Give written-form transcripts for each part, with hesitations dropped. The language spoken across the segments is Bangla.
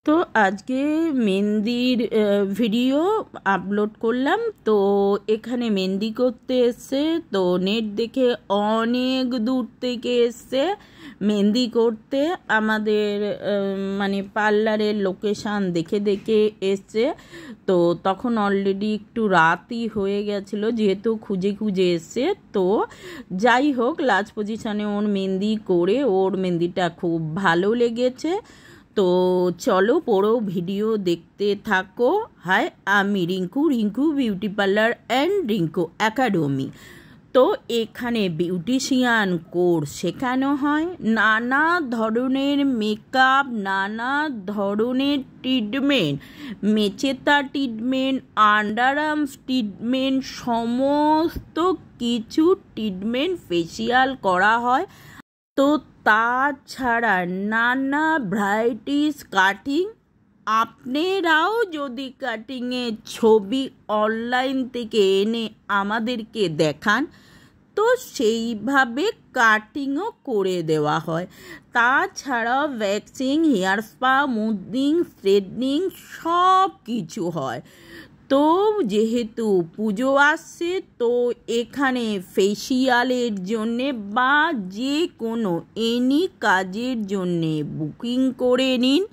তো আজকে মেহেন্দির ভিডিও আপলোড করলাম। তো এখানে মেহেন্দি করতে এসছে, তো নেট দেখে অনেক দূর থেকে এসছে মেহেন্দি করতে। আমাদের মানে পার্লারের লোকেশান দেখে দেখে এসছে। তো তখন অলরেডি একটু রাতই হয়ে গেছিলো, যেহেতু খুঁজে খুঁজে এসছে। তো যাই হোক, লাস্ট পজিশানে ওর মেহেন্দি করে ওর মেহেন্দিটা খুব ভালো লেগেছে। তো চলো পুরো ভিডিও দেখতে থাকো। হাই, আমি Rinku beauty parlour and Rinku academy. তো এখানে বিউটিশিয়ান কোর্স শেখানো হয়, নানা ধরনের মেকআপ, নানা ধরনের ট্রিটমেন্ট, মেচেতা ট্রিটমেন্ট, আন্ডার আর্মস ট্রিটমেন্ট, সমস্ত কিছু ট্রিটমেন্ট ফেসিয়াল করা হয়। তো তাছাড়া নানা ভ্যারাইটিস কাটিং। আপনারাও যদি কাটিংয়ের ছবি অনলাইন থেকে এনে আমাদেরকে দেখান, তো সেইভাবে কাটিংও করে দেওয়া হয়। তাছাড়াও waxing, hair spa, smoothening, straightening সব কিছু হয়। তো যেহেতু পুজো আসছে, তো এখানে ফেসিয়ালের জন্যে বা যে কোনো এনি কাজের জন্যে বুকিং করে নিন।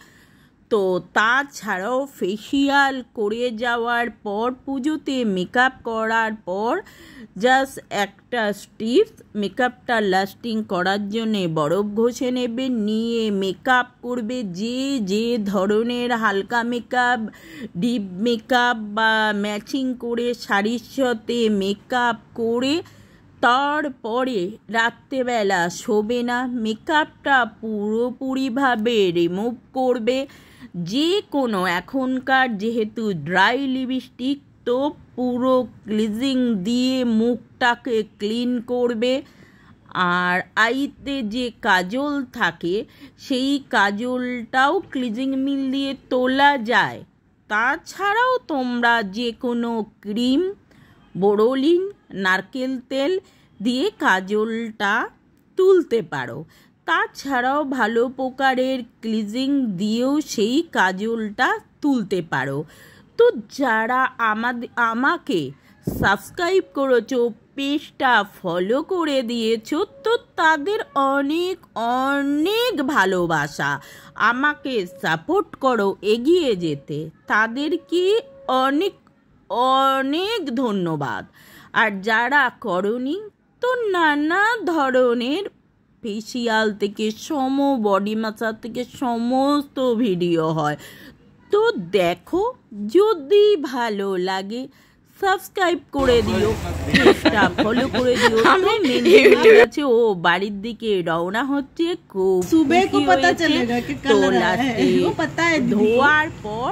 তো তাছাড়াও ফেসিয়াল করে যাওয়ার পর, পুজোতে মেকআপ করার পর জাস্ট একটা টিপস, মেকআপটা লাস্টিং করার জন্যে বরফ ঘষে নেবে, নিয়ে মেকআপ করবে। যে যে ধরনের হালকা মেকআপ, ডিপ মেকআপ বা ম্যাচিং করে শাড়ির সাথে মেকআপ করে তারপরে রাত্রেবেলা শোবে না, মেকআপটা পুরোপুরিভাবে রিমুভ করবে। যে কোনো এখনকার যেহেতু ড্রাই লিপস্টিক, তো পুরো ক্লিনজিং দিয়ে মুখটাকে ক্লিন করবে। আর আইতে যে কাজল থাকে, সেই কাজলটাও ক্লিনজিং মিল দিয়ে তোলা যায়। তাছাড়াও তোমরা যে কোনো ক্রিম, বোরোলিন, নারকেল তেল দিয়ে কাজলটা তুলতে পারো। তাছাড়াও ভালো প্রকারের ক্লিনজিং দিয়েও সেই কাজলটা তুলতে পারো। তো যারা আমাকে সাবস্ক্রাইব করেছো, পেজটা ফলো করে দিয়েছো, তো তাদের অনেক অনেক ভালোবাসা। আমাকে সাপোর্ট করো এগিয়ে যেতে, তাদেরকে অনেক অনেক ধন্যবাদ। আর যারা করনি, তো নানা ধরনের ফেসিয়াল থেকে বডি ম্যাসাজ থেকে সমস্ত ভিডিও হয়। তো দেখো, যদি ভালো লাগে সাবস্ক্রাইব করে দিও, পেজটা ফলো করে দিও। আছে ও বাড়ির দিকে রওনা হচ্ছে, খুব তো লাস্টে ধোয়ার পর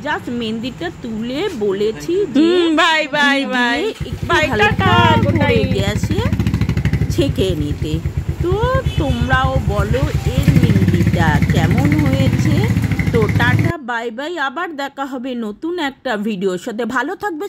জাস্ট মেহেন্দিটা তুলে বলেছি যে বাই বাই বাই, গ্যাসে ছেঁকে নিতে। তো তোমরাও বলো এর মেহেন্দিটা কেমন হয়েছে। তো টাটা বাই বাই, আবার দেখা হবে নতুন একটা ভিডিওর সাথে। ভালো থাকবে।